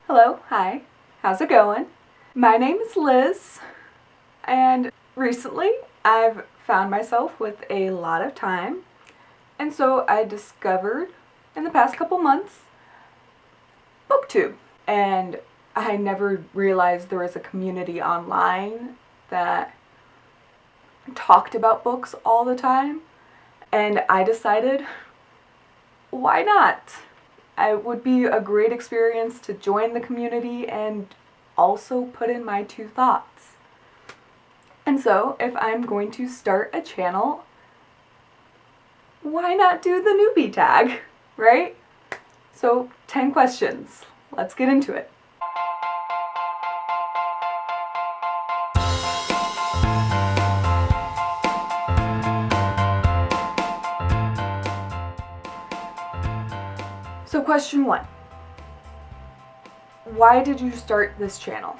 Hello, hi, how's it going? My name is Liz, and recently I've found myself with a lot of time, and so I discovered in the past couple months Booktube, and I never realized there was a community online that talked about books all the time, and I decided, why not? It would be a great experience to join the community and also put in my 2 thoughts. And so, if I'm going to start a channel, why not do the newbie tag, right? So, 10 questions. Let's get into it. So question 1. Why did you start this channel?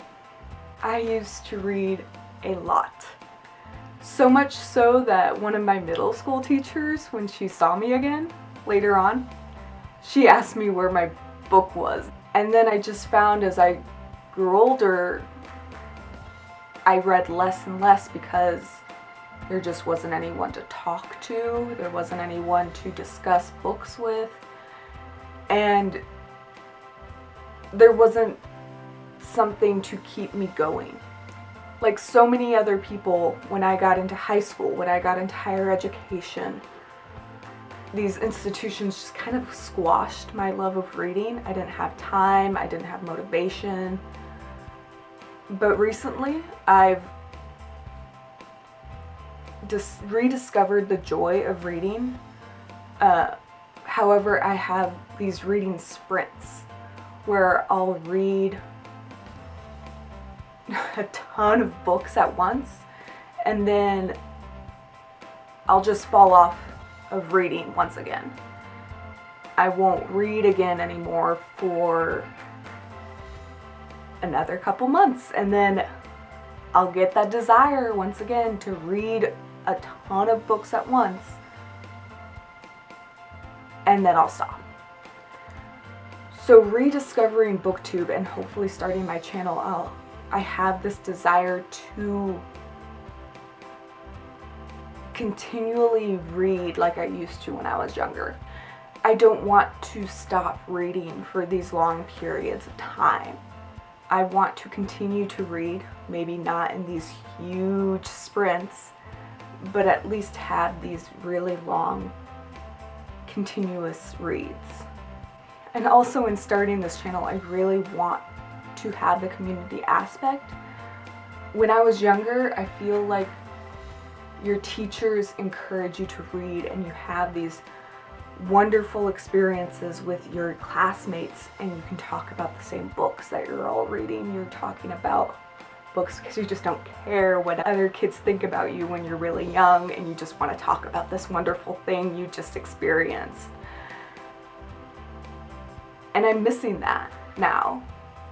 I used to read a lot. So much so that one of my middle school teachers, when she saw me again later on, she asked me where my book was. And then I just found as I grew older, I read less and less because there just wasn't anyone to talk to, there wasn't anyone to discuss books with. And there wasn't something to keep me going. Like so many other people, when I got into high school, when I got into higher education, these institutions just kind of squashed my love of reading. I didn't have time, I didn't have motivation. But recently, I've just rediscovered the joy of reading. However, I have these reading sprints where I'll read a ton of books at once, and then I'll just fall off of reading once again. I won't read again anymore for another couple months, and then I'll get that desire once again to read a ton of books at once, and then I'll stop. So rediscovering Booktube and hopefully starting my channel, I have this desire to continually read like I used to when I was younger. I don't want to stop reading for these long periods of time. I want to continue to read, maybe not in these huge sprints, but at least have these really long continuous reads. And also in starting this channel, I really want to have the community aspect. When I was younger, I feel like your teachers encourage you to read and you have these wonderful experiences with your classmates, and you can talk about the same books that you're all reading. You're talking about books because you just don't care what other kids think about you when you're really young, and you just want to talk about this wonderful thing you just experienced. And I'm missing that now,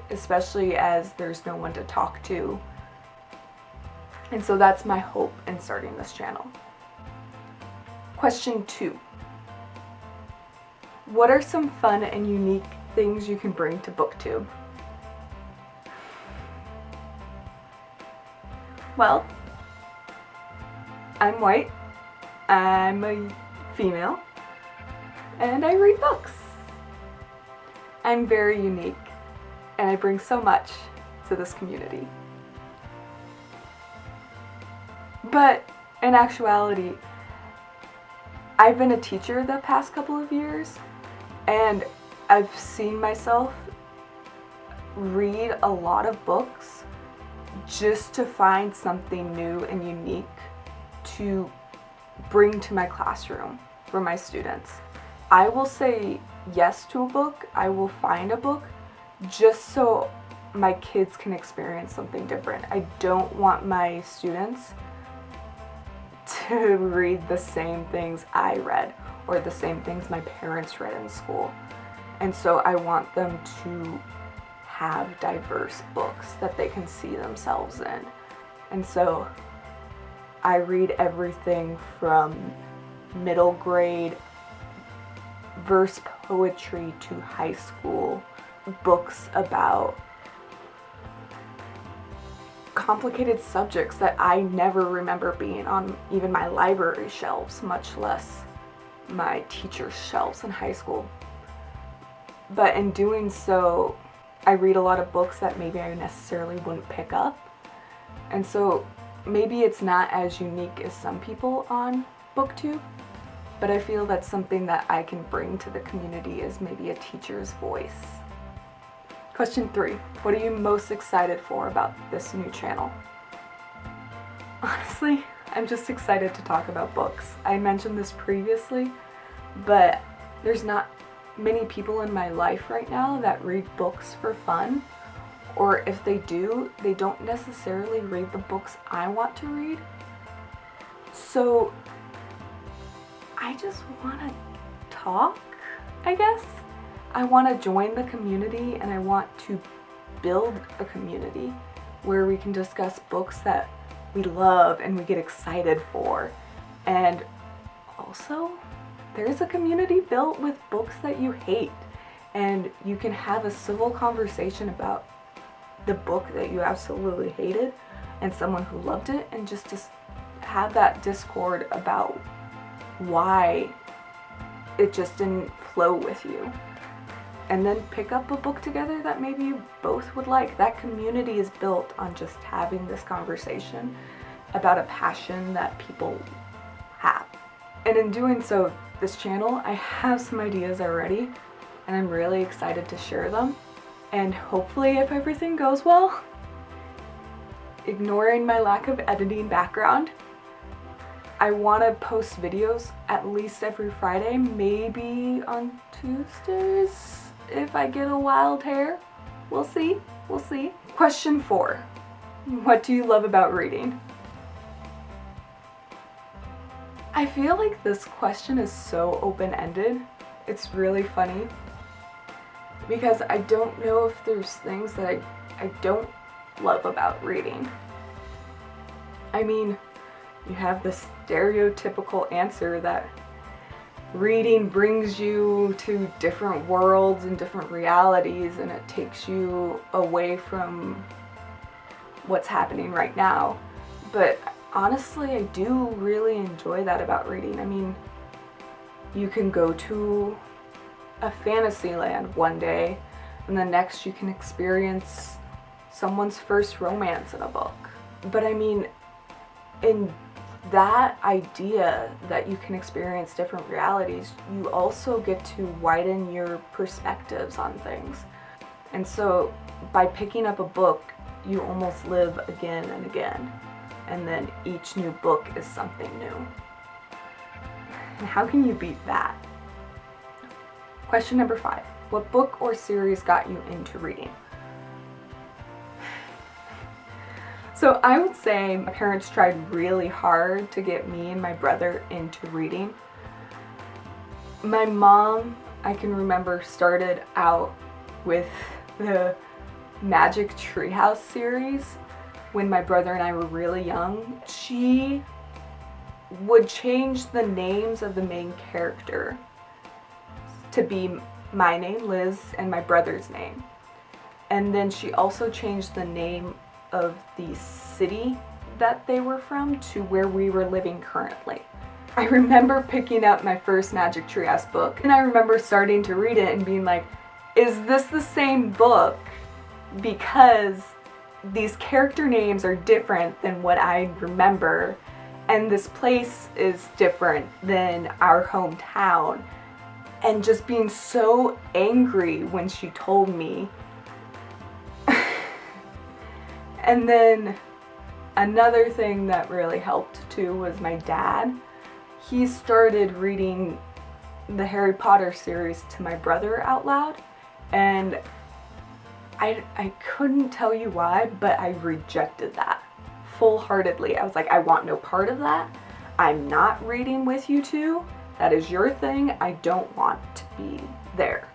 especially as there's no one to talk to. And so that's my hope in starting this channel. Question 2. What are some fun and unique things you can bring to Booktube? Well, I'm white, I'm a female, and I read books. I'm very unique, and I bring so much to this community. But in actuality, I've been a teacher the past couple of years, and I've seen myself read a lot of books just to find something new and unique to bring to my classroom for my students. I will say yes to a book, I will find a book just so my kids can experience something different. I don't want my students to read the same things I read or the same things my parents read in school. And so I want them to have diverse books that they can see themselves in. And so I read everything from middle grade verse poetry to high school books about complicated subjects that I never remember being on even my library shelves, much less my teacher's shelves in high school. But in doing so, I read a lot of books that maybe I necessarily wouldn't pick up. And so maybe it's not as unique as some people on Booktube, but I feel that's something that I can bring to the community as maybe a teacher's voice. Question 3. What are you most excited for about this new channel? Honestly, I'm just excited to talk about books. I mentioned this previously, but there's not many people in my life right now that read books for fun, or if they do, they don't necessarily read the books I want to read. So I just want to talk, I guess. I want to join the community, and I want to build a community where we can discuss books that we love and we get excited for. And also, there's a community built with books that you hate, and you can have a civil conversation about the book that you absolutely hated and someone who loved it, and just to have that discord about why it just didn't flow with you. And then pick up a book together that maybe you both would like. That community is built on just having this conversation about a passion that people have. And in doing so, this channel, I have some ideas already, and I'm really excited to share them. And hopefully, if everything goes well, ignoring my lack of editing background, I want to post videos at least every Friday, maybe on Tuesdays if I get a wild hair. We'll see. We'll see. Question 4. What do you love about reading? I feel like this question is so open-ended. It's really funny because I don't know if there's things that I don't love about reading. I mean, you have the stereotypical answer that reading brings you to different worlds and different realities, and it takes you away from what's happening right now. But honestly, I do really enjoy that about reading. I mean, you can go to a fantasy land one day, and the next you can experience someone's first romance in a book. But I mean, in that idea that you can experience different realities, you also get to widen your perspectives on things. And so by picking up a book, you almost live again and again. And then each new book is something new. And how can you beat that? Question number 5. What book or series got you into reading? So I would say my parents tried really hard to get me and my brother into reading. My mom, I can remember, started out with the Magic Treehouse series when my brother and I were really young. She would change the names of the main character to be my name, Liz, and my brother's name. And then she also changed the name of the city that they were from to where we were living currently. I remember picking up my first Magic Treehouse book, and I remember starting to read it and being like, is this the same book? Because these character names are different than what I remember, and this place is different than our hometown. And just being so angry when she told me. And then another thing that really helped too was my dad. He started reading the Harry Potter series to my brother out loud, and I couldn't tell you why, but I rejected that full-heartedly. I was like, I want no part of that. I'm not reading with you two. That is your thing. I don't want to be there.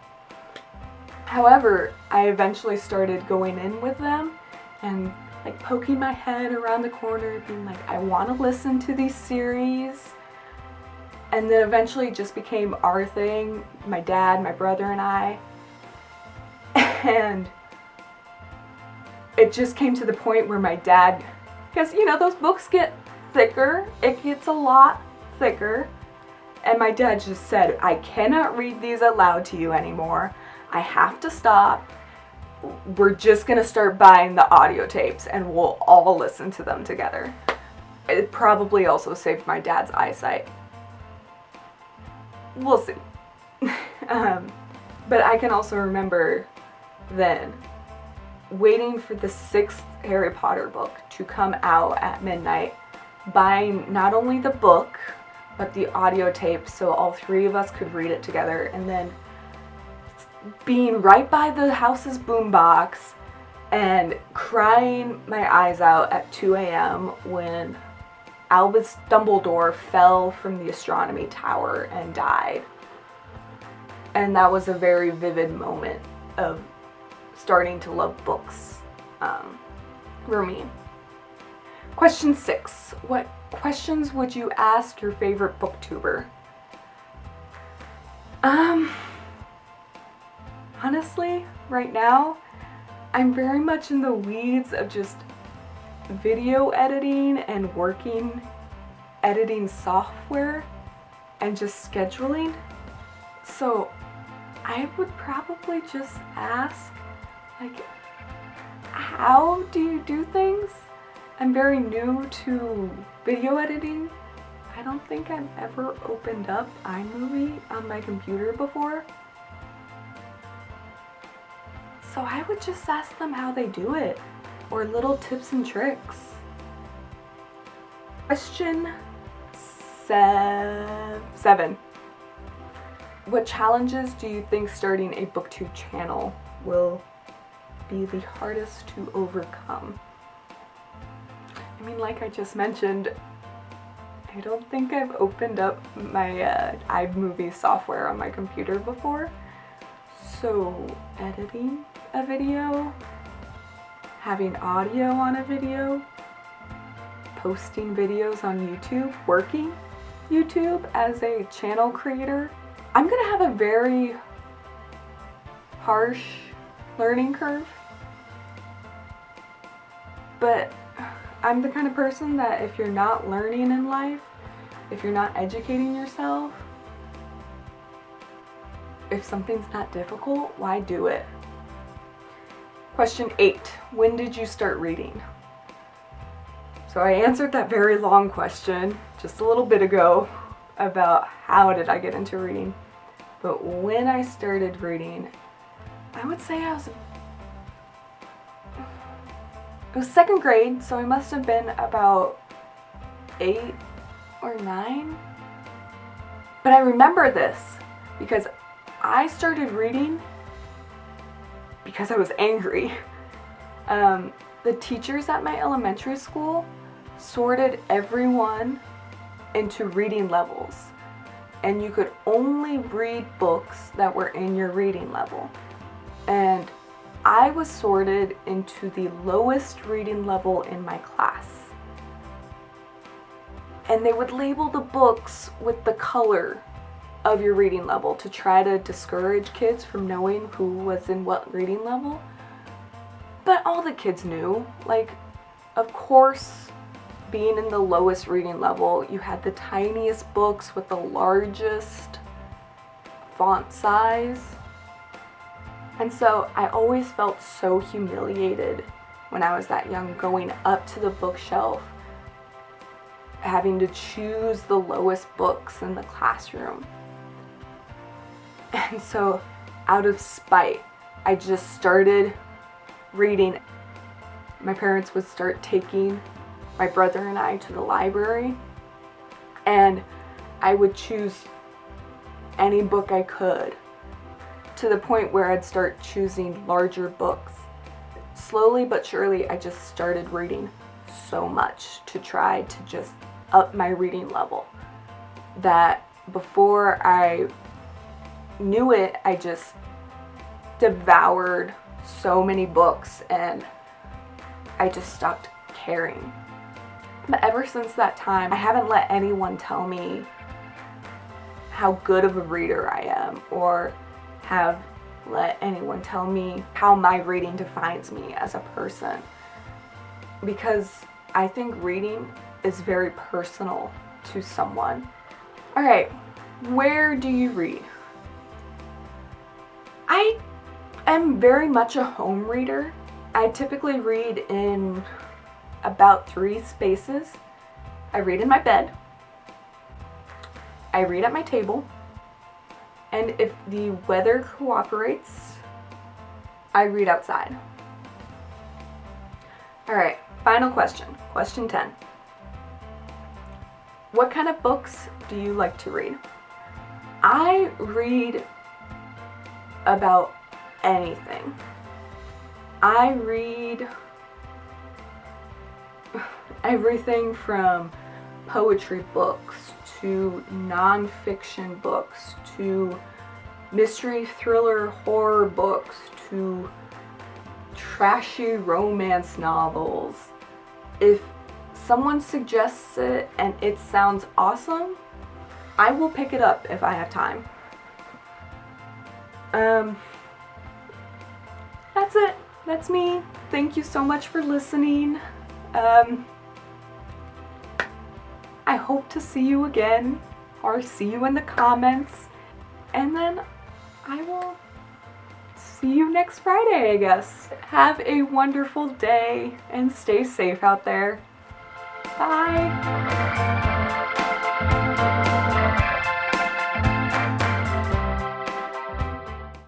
However, I eventually started going in with them and like poking my head around the corner, being like, I want to listen to these series. And then eventually it just became our thing, my dad, my brother, and I. And it just came to the point where my dad, because you know those books get thicker, it gets a lot thicker, and my dad just said, I cannot read these aloud to you anymore. I have to stop. We're just gonna start buying the audio tapes and we'll all listen to them together. It probably also saved my dad's eyesight. We'll see. But I can also remember then waiting for the 6th Harry Potter book to come out at midnight, buying not only the book, but the audio tape so all 3 of us could read it together, and then being right by the house's boombox and crying my eyes out at 2 a.m. when Albus Dumbledore fell from the astronomy tower and died. And that was a very vivid moment of starting to love books for me. Question 6. What questions would you ask your favorite booktuber? Honestly, right now, I'm very much in the weeds of just video editing and working editing software and just scheduling. So I would probably just ask, like, how do you do things? I'm very new to video editing. I don't think I've ever opened up iMovie on my computer before. So I would just ask them how they do it, or little tips and tricks. Question 7. What challenges do you think starting a Booktube channel will be the hardest to overcome? I mean, like I just mentioned, I don't think I've opened up my iMovie software on my computer before. So editing a video, having audio on a video, posting videos on YouTube, working YouTube as a channel creator, I'm gonna have a very harsh learning curve. But I'm the kind of person that if you're not learning in life, if you're not educating yourself, if something's not difficult, why do it? Question 8. When did you start reading? So I answered that very long question just a little bit ago about how did I get into reading. But when I started reading, I would say it was 2nd grade, so I must have been about 8 or 9. But I remember this because I started reading because I was angry. The teachers at my elementary school sorted everyone into reading levels, and you could only read books that were in your reading level. And I was sorted into the lowest reading level in my class. And they would label the books with the color of your reading level to try to discourage kids from knowing who was in what reading level. But all the kids knew, like, of course, being in the lowest reading level, you had the tiniest books with the largest font size. And so I always felt so humiliated when I was that young, going up to the bookshelf, having to choose the lowest books in the classroom. And so out of spite, I just started reading. My parents would start taking my brother and I to the library, and I would choose any book I could, to the point where I'd start choosing larger books. Slowly but surely, I just started reading so much to try to just up my reading level that before I knew it, I just devoured so many books and I just stopped caring. But ever since that time, I haven't let anyone tell me how good of a reader I am or have let anyone tell me how my reading defines me as a person, because I think reading is very personal to someone. Alright, where do you read? I am very much a home reader. I typically read in about 3 spaces. I read in my bed, I read at my table, and if the weather cooperates, I read outside. Alright, final question. Question 10. What kind of books do you like to read? I read about anything. I read everything from poetry books to nonfiction books to mystery, thriller, horror books to trashy romance novels. If someone suggests it and it sounds awesome, I will pick it up if I have time. That's it. That's me. Thank you so much for listening. I hope to see you again, or see you in the comments, and then I will see you next Friday, I guess. Have a wonderful day, and stay safe out there. Bye!